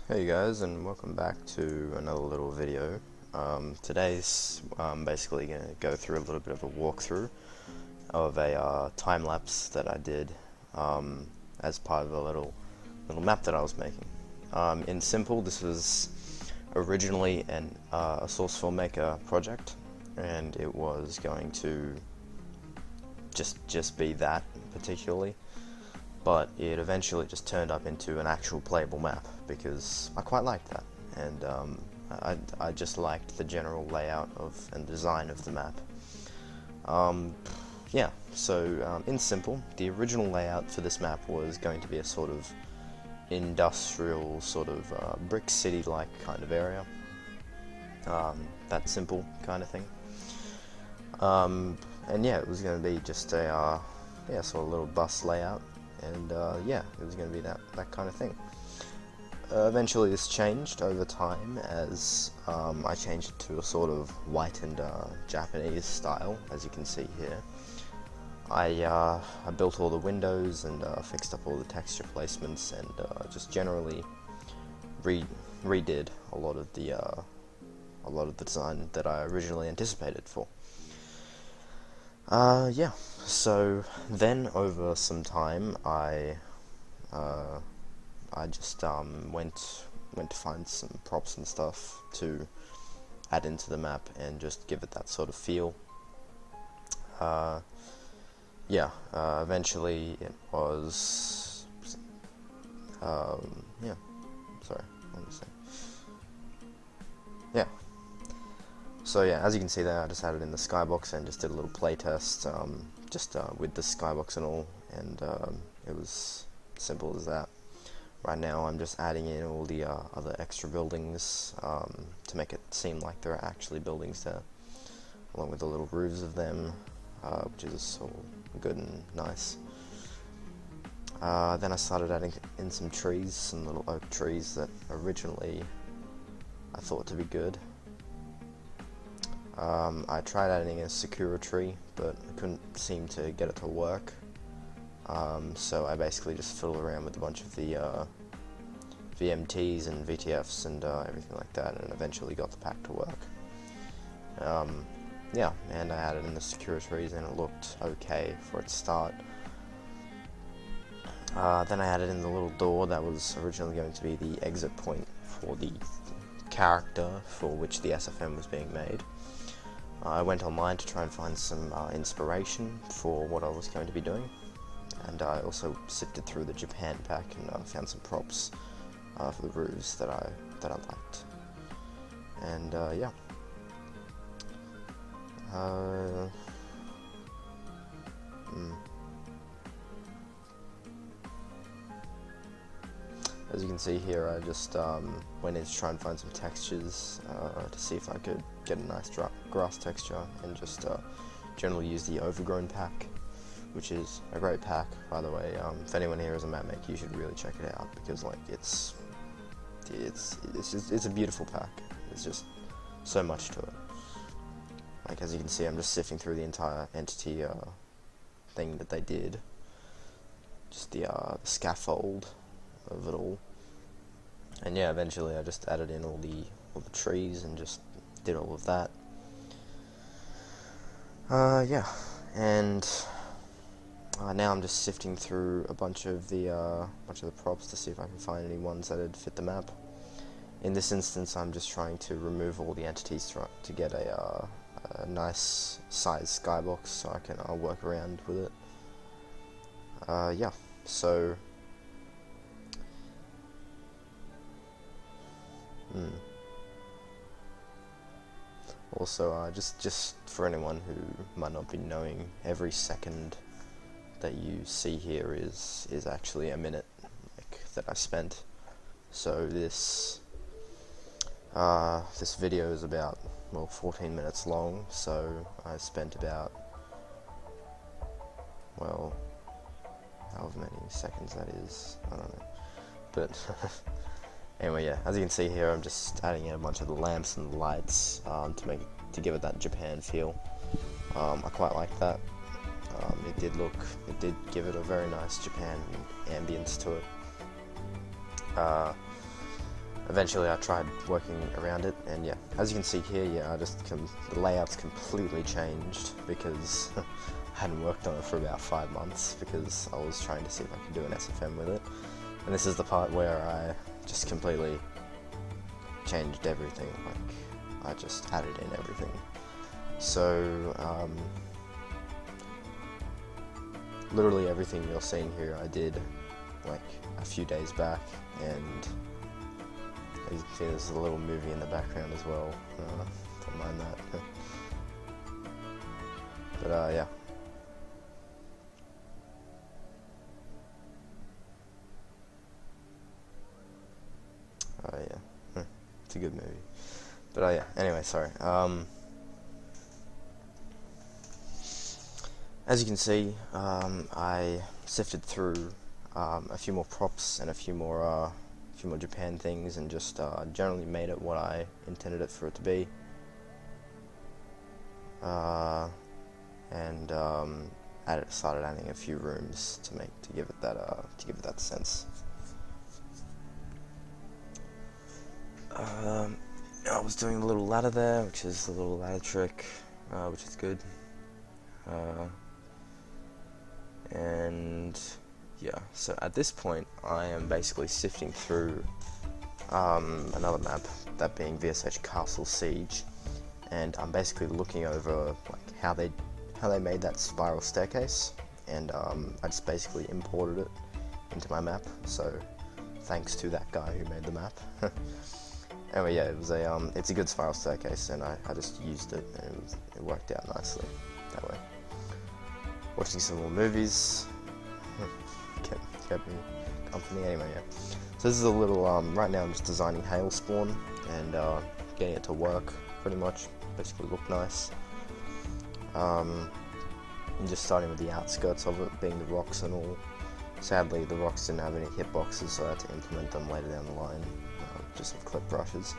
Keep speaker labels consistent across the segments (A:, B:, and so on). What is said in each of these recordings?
A: Hey guys, and welcome back to another little video. Today's basically going to go through a little bit of a walkthrough of a time-lapse that I did as part of a little map that I was making. In simple, this was originally a source filmmaker project, and it was going to just be that particularly. But it eventually just turned up into an actual playable map because I quite liked that, and I just liked the general layout and design of the map. Yeah, so in simple, the original layout for this map was going to be a sort of industrial, sort of brick city-like kind of area. That simple kind of thing. And yeah, it was going to be just a sort of little bus layout. And yeah, it was going to be that kind of thing. Eventually this changed over time as I changed it to a sort of white and Japanese style, as you can see here. I built all the windows and fixed up all the texture placements and just generally redid a lot of the design that I originally anticipated for. Yeah, so then over some time I just went to find some props and stuff to add into the map and just give it that sort of feel. Yeah, eventually it was, yeah, sorry, what was I saying? Yeah. So yeah, as you can see there, I just added in the skybox and just did a little playtest, with the skybox and all, and it was simple as that. Right now I'm just adding in all the other extra buildings to make it seem like there are actually buildings there, along with the little roofs of them, which is all good and nice. Then I started adding in some trees, some little oak trees that originally I thought to be good. I tried adding a Sakura tree, but I couldn't seem to get it to work. So I basically just fiddled around with a bunch of the VMTs and VTFs and everything like that, and eventually got the pack to work. Yeah, and I added in the Sakura trees, and it looked okay for its start. Then I added in the little door that was originally going to be the exit point for the character for which the SFM was being made. I went online to try and find some inspiration for what I was going to be doing, and I also sifted through the Japan pack and found some props for the roofs that I liked. And yeah. As you can see here, I just went in to try and find some textures to see if I could get a nice grass texture, and just generally use the Overgrown pack, which is a great pack, by the way. If anyone here is a map maker, you should really check it out, because like it's a beautiful pack. There's just so much to it. Like, as you can see, I'm just sifting through the entire entity thing that they did. Just the scaffold of it all. And yeah, eventually I just added in all the trees and just did all of that. Yeah, and now I'm just sifting through a bunch of the props to see if I can find any ones that would fit the map. In this instance, I'm just trying to remove all the entities to get a nice size skybox so I can work around with it. Yeah, so also, just for anyone who might not be knowing, every second that you see here is actually a minute, like, that I spent. So this video is about, well, 14 minutes long, so I spent about, well, however many seconds that is, I don't know, but anyway, yeah, as you can see here, I'm just adding in a bunch of the lamps and the lights to give it that Japan feel. I quite like that. It did give it a very nice Japan ambience to it. eventually I tried working around it, and yeah, as you can see here, yeah, the layout's completely changed because I hadn't worked on it for about 5 months because I was trying to see if I could do an SFM with it. And this is the part where I just completely changed everything, like I just added in everything. So literally everything you're seeing here I did like a few days back, and as you can see there's a little movie in the background as well, don't mind that. But yeah. Oh yeah, it's a good movie. But yeah, anyway, sorry. As you can see, I sifted through a few more props and a few more Japan things, and just generally made it what I intended it for it to be. And started adding a few rooms to give it that sense. I was doing a little ladder there, which is a little ladder trick, which is good. And yeah, so at this point I am basically sifting through another map, that being VSH Castle Siege, and I'm basically looking over like how they made that spiral staircase, and I just basically imported it into my map, so thanks to that guy who made the map. Anyway, yeah, it's a good spiral staircase, and I just used it, and it worked out nicely that way. Watching some more movies kept me company. Anyway, yeah. So this is a little, right now I'm just designing Hale spawn, and getting it to work, pretty much, basically look nice. And just starting with the outskirts of it, being the rocks and all. Sadly, the rocks didn't have any hitboxes, so I had to implement them later down the line, just with clip brushes.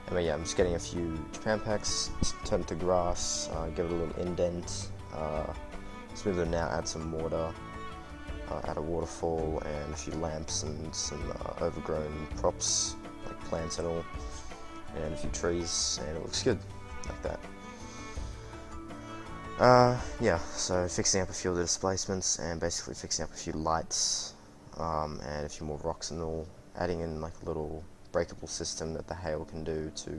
A: Anyway, yeah, I'm just getting a few Japan packs, turn it to grass, give it a little indent, smooth it out, add some water, add a waterfall, and a few lamps and some overgrown props, like plants and all, and a few trees, and it looks good, like that. Yeah, so fixing up a few of the displacements, and basically fixing up a few lights, and a few more rocks and all, adding in like a little breakable system that the Hale can do to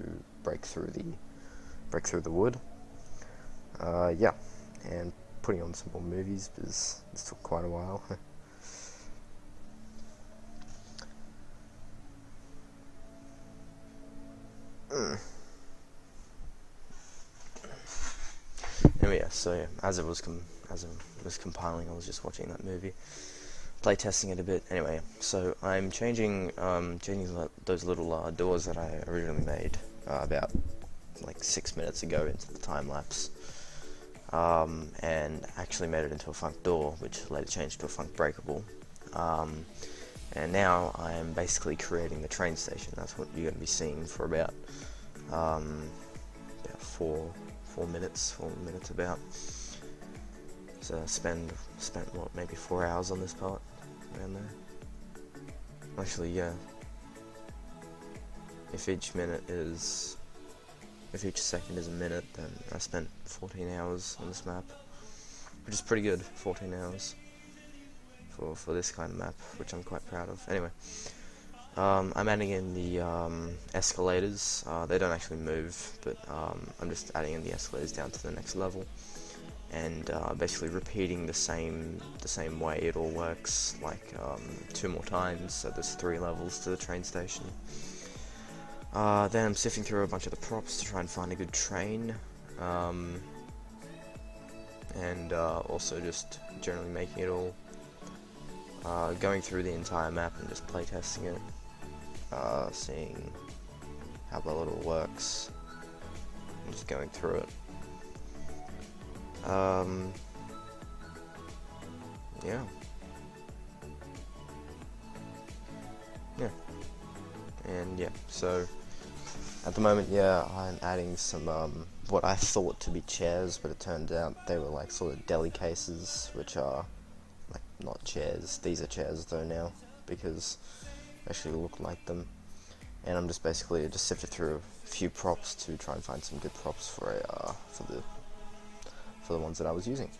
A: break through the wood. Yeah, and putting on some more movies because this took quite a while. Anyway, yeah, so yeah, as it was compiling, I was just watching that movie, play testing it a bit. Anyway, so I'm changing those little doors that I originally made about like 6 minutes ago into the time lapse, and actually made it into a funk door, which later changed to a funk breakable. And now I'm basically creating the train station. That's what you're going to be seeing for about 4 minutes about. So I spent what, maybe 4 hours on this part, around there. Actually, yeah. If each second is a minute, then I spent 14 hours on this map, which is pretty good. 14 hours for this kind of map, which I'm quite proud of. Anyway, I'm adding in the escalators. They don't actually move, but I'm just adding in the escalators down to the next level, and basically repeating the same way it all works, like 2 more times. So there's 3 levels to the train station. Then I'm sifting through a bunch of the props to try and find a good train, and also just generally making it all, going through the entire map and just playtesting it, seeing how well it all works, and just going through it. Yeah. And yeah, so at the moment, yeah, I'm adding some what I thought to be chairs, but it turned out they were like sort of deli cases, which are like not chairs. These are chairs though now, because they actually look like them. and I'm just basically just sifted through a few props to try and find some good props for the ones that I was using.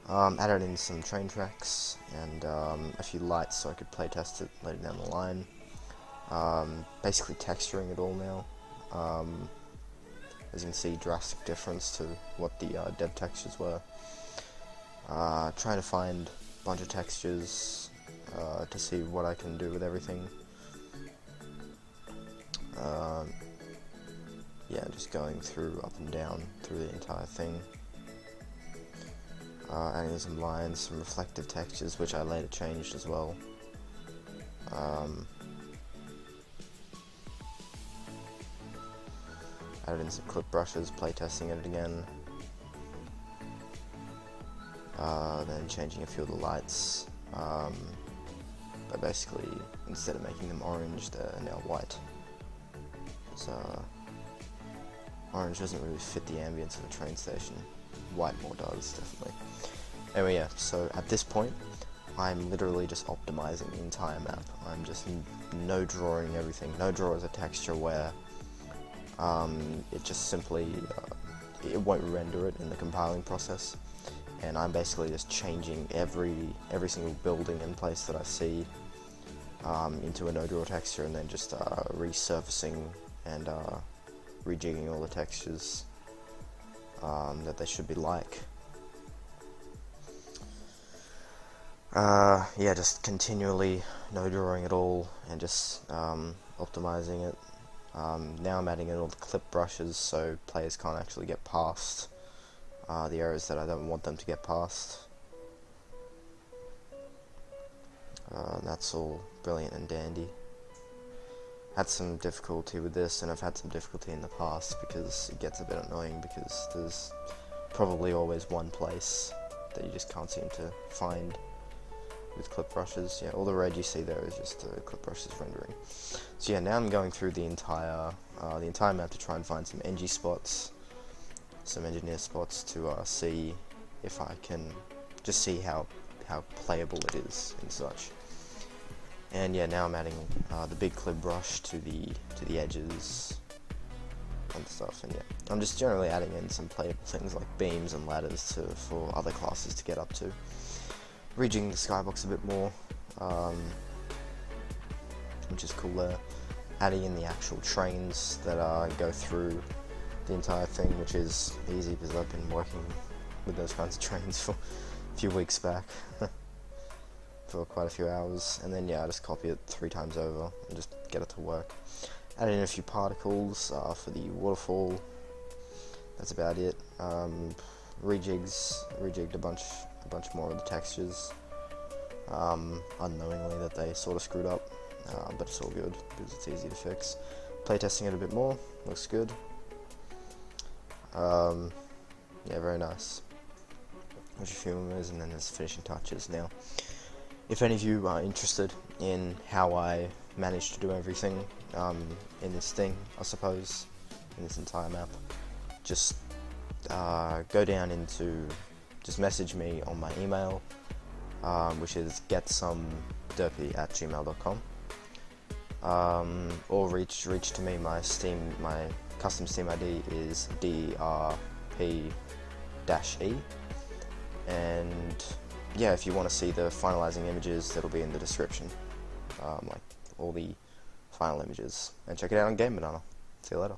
A: Added in some train tracks and a few lights so I could play test it later down the line. Basically texturing it all now. As you can see, drastic difference to what the dev textures were. Trying to find a bunch of textures to see what I can do with everything. Yeah, just going through up and down through the entire thing. Adding some lines, some reflective textures, which I later changed as well. Added in some clip brushes, playtesting it again. Then changing a few of the lights. But basically, instead of making them orange, they're now white. So, orange doesn't really fit the ambience of the train station. White more does, definitely. Anyway, yeah, so at this point, I'm literally just optimizing the entire map. I'm just no drawing everything. No draw is a texture where it just simply, it won't render it in the compiling process. And I'm basically just changing every single building and place that I see into a no draw texture, and then just resurfacing and rejigging all the textures that they should be like. Yeah, just continually no drawing it all and just optimizing it. Now I'm adding in all the clip brushes so players can't actually get past the areas that I don't want them to get past. That's all brilliant and dandy. Had some difficulty with this, and I've had some difficulty in the past because it gets a bit annoying because there's probably always one place that you just can't seem to find with clip brushes. Yeah, all the red you see there is just clip brushes rendering. So yeah, now I'm going through the entire map to try and find some NG spots, some engineer spots to see if I can just see how playable it is and such. And yeah, now I'm adding the big clip brush to the edges and stuff. And yeah, I'm just generally adding in some playable things like beams and ladders for other classes to get up to. Rejigging the skybox a bit more, which is cool there. Adding in the actual trains that go through the entire thing, which is easy because I've been working with those kinds of trains for a few weeks back. For quite a few hours, and then yeah, I just copy it 3 times over and just get it to work. Add in a few particles for the waterfall. That's about it. Rejigged a bunch more of the textures, unknowingly that they sort of screwed up, but it's all good because it's easy to fix. Playtesting it a bit more, looks good. Yeah, very nice. There's a few more, and then there's finishing touches now. If any of you are interested in how I managed to do everything in this thing, I suppose, in this entire map, just go down into, just message me on my email, which is getsomederpy@gmail.com, or reach to me. My custom Steam ID is DRP-E, and yeah, if you want to see the finalizing images, that'll be in the description, like all the final images, and check it out on Game Banana. See you later.